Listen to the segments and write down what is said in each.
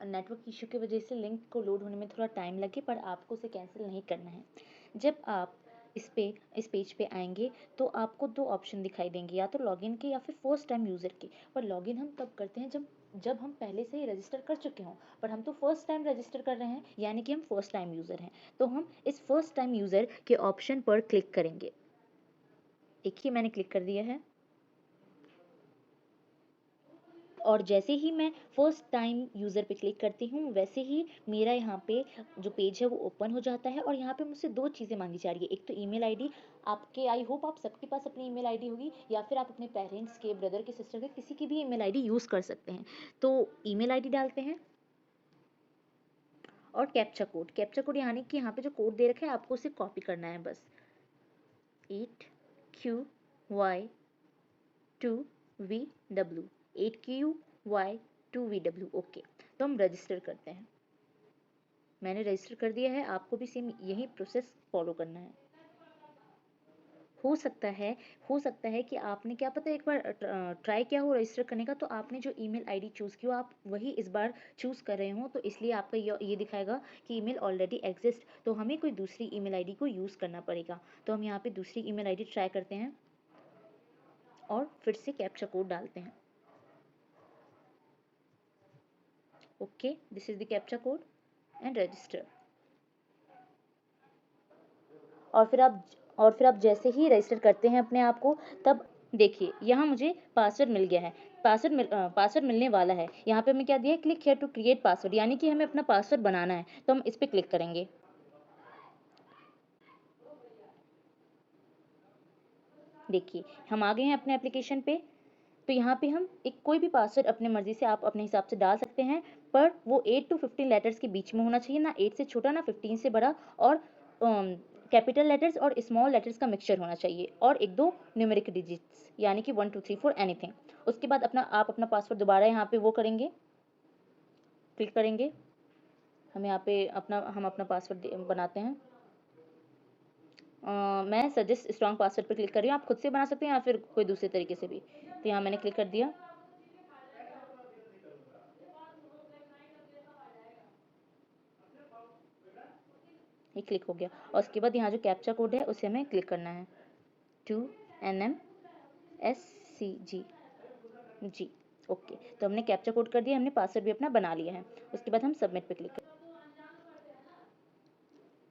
Network issue की वजह से लिंक को लोड होने में थोड़ा टाइम लगे, पर आपको उसे कैंसिल नहीं करना है। जब आप इस पेज पे आएंगे तो आपको दो ऑप्शन दिखाई देंगे, या तो लॉगिन के या फिर फर्स्ट टाइम यूज़र के। पर लॉगिन हम तब करते हैं जब हम पहले से ही रजिस्टर कर चुके हों, पर हम तो फर्स्ट टाइम रजिस्टर कर रहे हैं, यानी कि हम फर्स्ट टाइम यूज़र हैं। तो हम इस फर्स्ट टाइम यूज़र के ऑप्शन पर क्लिक करेंगे। देखिए मैंने क्लिक कर दिया है, और जैसे ही मैं फर्स्ट टाइम यूज़र पे क्लिक करती हूँ वैसे ही मेरा यहाँ पे जो पेज है वो ओपन हो जाता है। और यहाँ पे मुझसे दो चीज़ें मांगी जा रही है, एक तो ईमेल आईडी। आपके, आई होप आप सबके पास अपनी ईमेल आईडी होगी, या फिर आप अपने पेरेंट्स के, ब्रदर के, सिस्टर के, किसी की भी ईमेल आईडी यूज़ कर सकते हैं। तो ईमेल आईडी डालते हैं और कैप्चा कोड यानी कि यहाँ पे जो कोड दे रखा है आपको उसे कॉपी करना है बस। 8QY2VW, 8QY2VW। ओके, तो हम रजिस्टर करते हैं। मैंने रजिस्टर कर दिया है, आपको भी सेम यही प्रोसेस फॉलो करना है। हो सकता है कि आपने, क्या पता, एक बार ट्राई किया हो रजिस्टर करने का, तो आपने जो ईमेल आईडी चूज़ की हो आप वही इस बार चूज़ कर रहे हो, तो इसलिए आपका ये दिखाएगा कि ईमेल ऑलरेडी एग्जिस्ट, तो हमें कोई दूसरी ईमेल आईडी को यूज़ करना पड़ेगा। तो हम यहाँ पे दूसरी ईमेल आईडी ट्राई करते हैं और फिर से कैप्चा कोड डालते हैं। Okay, this is the captcha code and register. और फिर आप जैसे ही रजिस्टर करते हैं अपने आप को, तब देखिए यहाँ मुझे पासवर्ड मिल गया है। पासवर्ड मिलने वाला है। यहाँ पे हमें क्या दिया है, click here to create password, यानी कि हमें अपना पासवर्ड बनाना है, तो हम इस पे क्लिक करेंगे। देखिए हम आ गए हैं अपने एप्लीकेशन पे। तो यहाँ पे हम एक कोई भी पासवर्ड अपने मर्जी से, आप अपने हिसाब से डाल सकते हैं, पर वो 8 to 15 लेटर्स के बीच में होना चाहिए, ना 8 से छोटा ना 15 से बड़ा, और कैपिटल लेटर्स और स्मॉल लेटर्स का मिक्सचर होना चाहिए, और एक दो न्यूमेरिक डिजिट्स, यानी कि 1 2 3 4 एनीथिंग। उसके बाद आप अपना पासवर्ड दोबारा यहाँ पे वो करेंगे, क्लिक करेंगे। हम अपना पासवर्ड बनाते हैं। मैं सजेस्ट स्ट्रॉन्ग पासवर्ड पर क्लिक कर रही हूँ, आप खुद से बना सकते हैं या फिर कोई दूसरे तरीके से भी। तो यहाँ मैंने क्लिक कर दिया। ये क्लिक हो गया, और उसके बाद यहाँ जो कैप्चा कोड है उसे हमें क्लिक करना है, 2NMSCG जी। ओके, तो हमने कैप्चा कोड कर दिया, हमने पासवर्ड भी अपना बना लिया है। उसके बाद हम सबमिट पे क्लिक करें।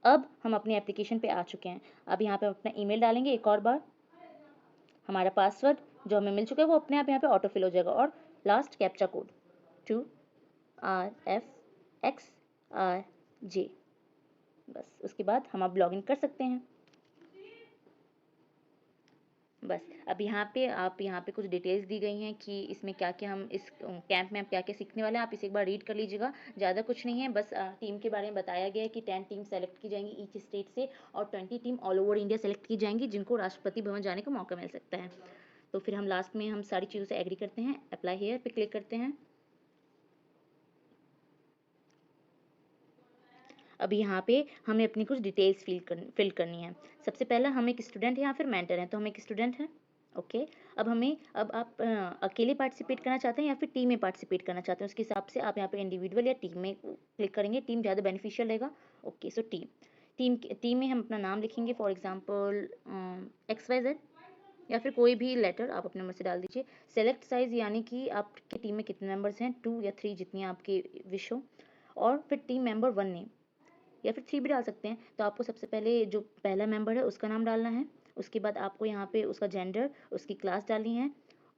अब हम अपनी एप्लीकेशन पे आ चुके हैं। अब यहाँ पे अपना ईमेल डालेंगे एक और बार। हमारा पासवर्ड जो हमें मिल चुका है वो अपने आप यहाँ पे ऑटो फिल हो जाएगा, और लास्ट कैप्चा कोड 2RFXRJ। बस उसके बाद हम अब लॉगिन कर सकते हैं। बस अब यहाँ पे कुछ डिटेल्स दी गई हैं कि इसमें क्या क्या, हम इस कैंप में क्या क्या सीखने वाले हैं। आप इसे एक बार रीड कर लीजिएगा, ज़्यादा कुछ नहीं है, बस टीम के बारे में बताया गया है कि 10 टीम सेलेक्ट की जाएंगी ईच स्टेट से, और 20 team all over India select की जाएंगी, जिनको राष्ट्रपति भवन जाने का मौका मिल सकता है। तो फिर हम लास्ट में हम सारी चीज़ों से एग्री करते हैं, अप्लाई हेयर पे क्लिक करते हैं। अब यहाँ पे हमें अपनी कुछ डिटेल्स फिल करनी है। सबसे पहला, हम एक स्टूडेंट हैं या फिर मेंटर हैं, तो हम एक स्टूडेंट हैं। ओके, अब आप अकेले पार्टिसिपेट करना चाहते हैं या फिर टीम में पार्टिसिपेट करना चाहते हैं, उसके हिसाब से आप यहाँ पे इंडिविजुअल या टीम में क्लिक करेंगे। टीम ज़्यादा बेनिफिशियल रहेगा। ओके, सो टीम में हम अपना नाम लिखेंगे, फॉर एग्जाम्पल XYZ, या फिर कोई भी लेटर आप अपने नंबर से डाल दीजिए। सेलेक्ट साइज, यानी कि आपकी टीम में कितने मेंबर्स हैं, 2 या 3, जितनी आपकी विश हो। और फिर टीम मेंबर 1 नेम, या फिर 3 भी डाल सकते हैं। तो आपको सबसे पहले जो पहला मेंबर है उसका नाम डालना है। उसके बाद आपको यहाँ पे उसका जेंडर, उसकी क्लास डालनी है,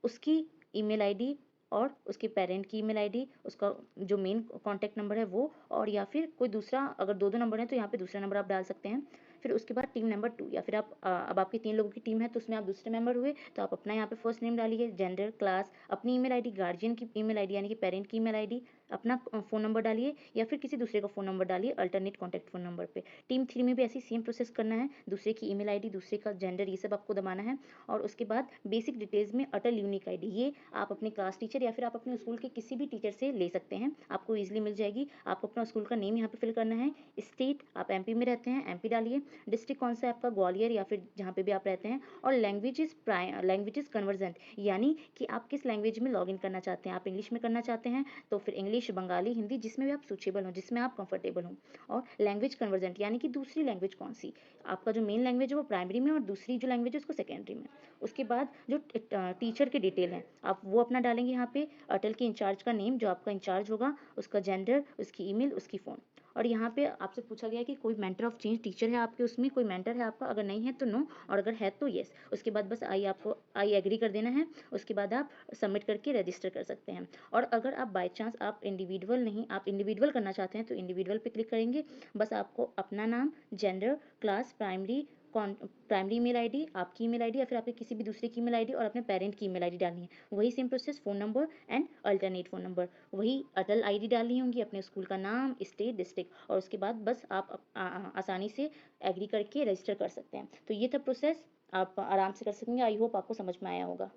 उसकी ईमेल आईडी और उसके पेरेंट की ईमेल आईडी, उसका जो मेन कॉन्टैक्ट नंबर है वो, और या फिर कोई दूसरा, अगर दो नंबर है तो यहाँ पे दूसरा नंबर आप डाल सकते हैं। फिर उसके बाद टीम नंबर 2, या फिर अब आपकी 3 लोगों की टीम है तो उसमें आप दूसरे मेंबर हुए, तो आप अपना यहाँ पे फर्स्ट नेम डालिए, जेंडर, क्लास, अपनी ईमेल आईडी, गार्जियन की ईमेल आईडी यानी कि पेरेंट की ईमेल आईडी, अपना फ़ोन नंबर डालिए, या फिर किसी दूसरे का फ़ोन नंबर डालिए अल्टरनेट कॉन्टैक्ट फ़ोन नंबर पे। टीम 3 में भी ऐसी सेम प्रोसेस करना है, दूसरे की ईमेल आईडी, दूसरे का जेंडर, ये सब आपको दबाना है। और उसके बाद बेसिक डिटेल्स में अटल यूनिक आईडी, ये आप अपने क्लास टीचर या फिर आप अपने स्कूल के किसी भी टीचर से ले सकते हैं, आपको ईजिली मिल जाएगी। आपको अपना स्कूल का नेम यहाँ पे फिल करना है। स्टेट, आप MP में रहते हैं, MP डालिए। डिस्ट्रिक्ट कौन सा है आपका, ग्वालियर, या फिर जहाँ पे भी आप रहते हैं। और लैंग्वेज कन्वर्जेंट, यानी कि आप किस लैंग्वेज में लॉगिन करना चाहते हैं। आप इंग्लिश में करना चाहते हैं तो फिर इंग्लिश इंग्लिश, बंगाली, हिंदी, जिसमें भी आप सूटेबल हो, जिसमें आप कंफर्टेबल हो। और लैंग्वेज कन्वर्जेंट यानी कि दूसरी लैंग्वेज कौन सी, आपका जो मेन लैंग्वेज है वो प्राइमरी में और दूसरी जो लैंग्वेज है उसको सेकेंडरी में। उसके बाद जो टीचर के डिटेल हैं आप वो अपना डालेंगे यहाँ पे, अटल के इंचार्ज का नेम, जो आपका इंचार्ज होगा, उसका जेंडर, उसकी ईमेल, उसकी फ़ोन। और यहाँ पे आपसे पूछा गया है कि कोई मेंटर ऑफ चेंज टीचर है आपके, उसमें कोई मेंटर है आपका, अगर नहीं है तो नो, और अगर है तो येस। उसके बाद बस आई एग्री कर देना है। उसके बाद आप सबमिट करके रजिस्टर कर सकते हैं। और अगर आप बाय चांस आप इंडिविजुअल नहीं, आप इंडिविजुअल करना चाहते हैं तो इंडिविजुअल पे क्लिक करेंगे। बस आपको अपना नाम, gender, class, primary email ID, आपकी ईमेल आईडी या फिर आपके किसी भी दूसरे की ईमेल आईडी और अपने पेरेंट की ईमेल आईडी डालनी है। वही same process, phone number and alternate phone number, वही अटल आईडी डालनी होंगी, अपने स्कूल का नाम, स्टेट, डिस्ट्रिक्ट, और उसके बाद बस आप आसानी से एग्री करके रजिस्टर कर सकते हैं। तो ये था प्रोसेस, आप आराम से कर सकेंगे। आई होप आपको समझ में आया होगा।